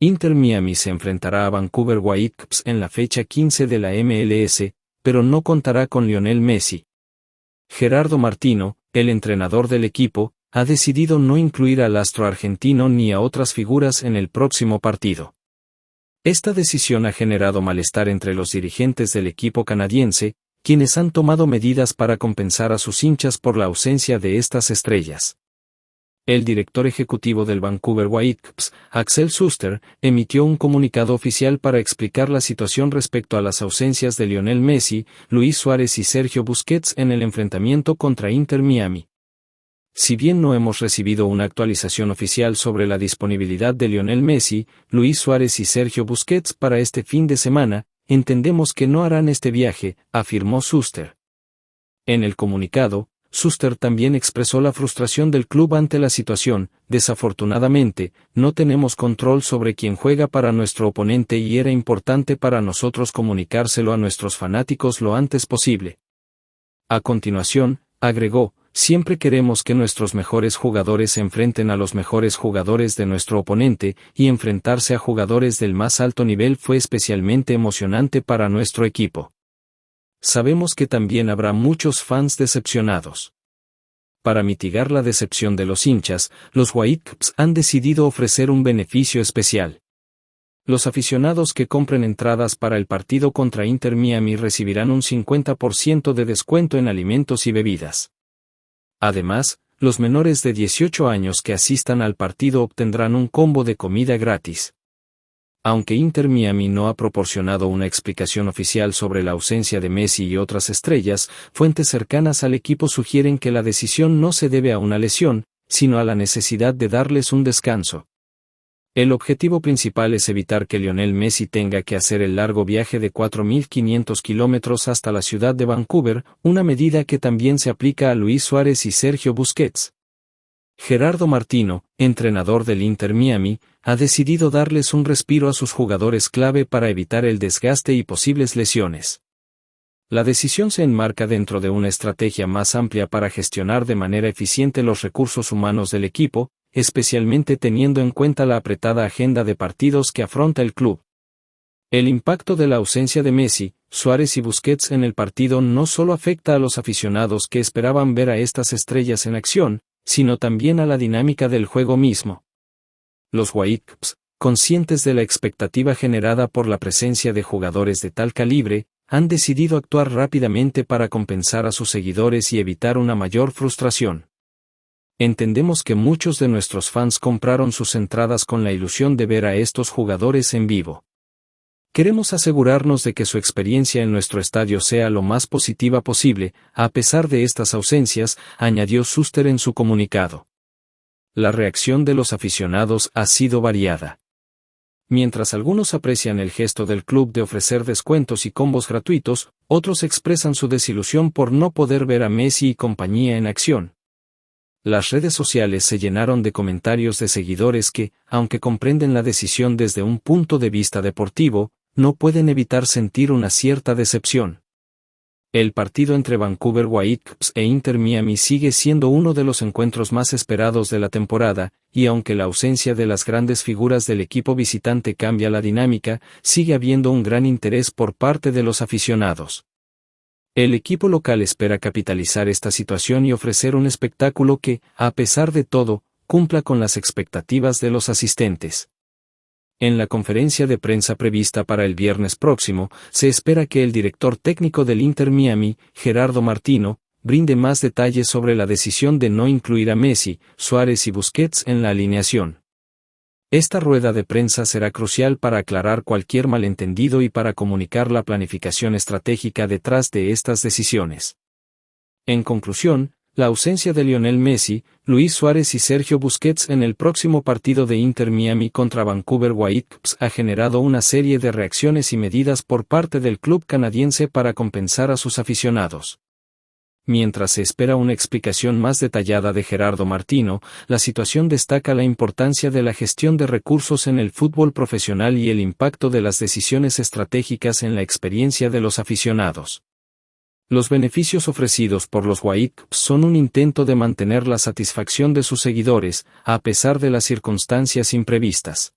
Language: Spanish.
Inter Miami se enfrentará a Vancouver Whitecaps en la fecha 15 de la MLS, pero no contará con Lionel Messi. Gerardo Martino, el entrenador del equipo, ha decidido no incluir al astro argentino ni a otras figuras en el próximo partido. Esta decisión ha generado malestar entre los dirigentes del equipo canadiense, quienes han tomado medidas para compensar a sus hinchas por la ausencia de estas estrellas. El director ejecutivo del Vancouver Whitecaps, Axel Schuster, emitió un comunicado oficial para explicar la situación respecto a las ausencias de Lionel Messi, Luis Suárez y Sergio Busquets en el enfrentamiento contra Inter Miami. Si bien no hemos recibido una actualización oficial sobre la disponibilidad de Lionel Messi, Luis Suárez y Sergio Busquets para este fin de semana, entendemos que no harán este viaje, afirmó Schuster. En el comunicado, Schuster también expresó la frustración del club ante la situación. Desafortunadamente, no tenemos control sobre quién juega para nuestro oponente y era importante para nosotros comunicárselo a nuestros fanáticos lo antes posible. A continuación, agregó, siempre queremos que nuestros mejores jugadores se enfrenten a los mejores jugadores de nuestro oponente, y enfrentarse a jugadores del más alto nivel fue especialmente emocionante para nuestro equipo. Sabemos que también habrá muchos fans decepcionados. Para mitigar la decepción de los hinchas, los Whitecaps han decidido ofrecer un beneficio especial. Los aficionados que compren entradas para el partido contra Inter Miami recibirán un 50% de descuento en alimentos y bebidas. Además, los menores de 18 años que asistan al partido obtendrán un combo de comida gratis. Aunque Inter Miami no ha proporcionado una explicación oficial sobre la ausencia de Messi y otras estrellas, fuentes cercanas al equipo sugieren que la decisión no se debe a una lesión, sino a la necesidad de darles un descanso. El objetivo principal es evitar que Lionel Messi tenga que hacer el largo viaje de 4.500 kilómetros hasta la ciudad de Vancouver, una medida que también se aplica a Luis Suárez y Sergio Busquets. Gerardo Martino, entrenador del Inter Miami, ha decidido darles un respiro a sus jugadores clave para evitar el desgaste y posibles lesiones. La decisión se enmarca dentro de una estrategia más amplia para gestionar de manera eficiente los recursos humanos del equipo, especialmente teniendo en cuenta la apretada agenda de partidos que afronta el club. El impacto de la ausencia de Messi, Suárez y Busquets en el partido no solo afecta a los aficionados que esperaban ver a estas estrellas en acción, sino también a la dinámica del juego mismo. Los Whitecaps, conscientes de la expectativa generada por la presencia de jugadores de tal calibre, han decidido actuar rápidamente para compensar a sus seguidores y evitar una mayor frustración. Entendemos que muchos de nuestros fans compraron sus entradas con la ilusión de ver a estos jugadores en vivo. Queremos asegurarnos de que su experiencia en nuestro estadio sea lo más positiva posible, a pesar de estas ausencias, añadió Schuster en su comunicado. La reacción de los aficionados ha sido variada. Mientras algunos aprecian el gesto del club de ofrecer descuentos y combos gratuitos, otros expresan su desilusión por no poder ver a Messi y compañía en acción. Las redes sociales se llenaron de comentarios de seguidores que, aunque comprenden la decisión desde un punto de vista deportivo, no pueden evitar sentir una cierta decepción. El partido entre Vancouver Whitecaps e Inter Miami sigue siendo uno de los encuentros más esperados de la temporada, y aunque la ausencia de las grandes figuras del equipo visitante cambia la dinámica, sigue habiendo un gran interés por parte de los aficionados. El equipo local espera capitalizar esta situación y ofrecer un espectáculo que, a pesar de todo, cumpla con las expectativas de los asistentes. En la conferencia de prensa prevista para el viernes próximo, se espera que el director técnico del Inter Miami, Gerardo Martino, brinde más detalles sobre la decisión de no incluir a Messi, Suárez y Busquets en la alineación. Esta rueda de prensa será crucial para aclarar cualquier malentendido y para comunicar la planificación estratégica detrás de estas decisiones. En conclusión, la ausencia de Lionel Messi, Luis Suárez y Sergio Busquets en el próximo partido de Inter Miami contra Vancouver Whitecaps ha generado una serie de reacciones y medidas por parte del club canadiense para compensar a sus aficionados. Mientras se espera una explicación más detallada de Gerardo Martino, la situación destaca la importancia de la gestión de recursos en el fútbol profesional y el impacto de las decisiones estratégicas en la experiencia de los aficionados. Los beneficios ofrecidos por los Whitecaps son un intento de mantener la satisfacción de sus seguidores, a pesar de las circunstancias imprevistas.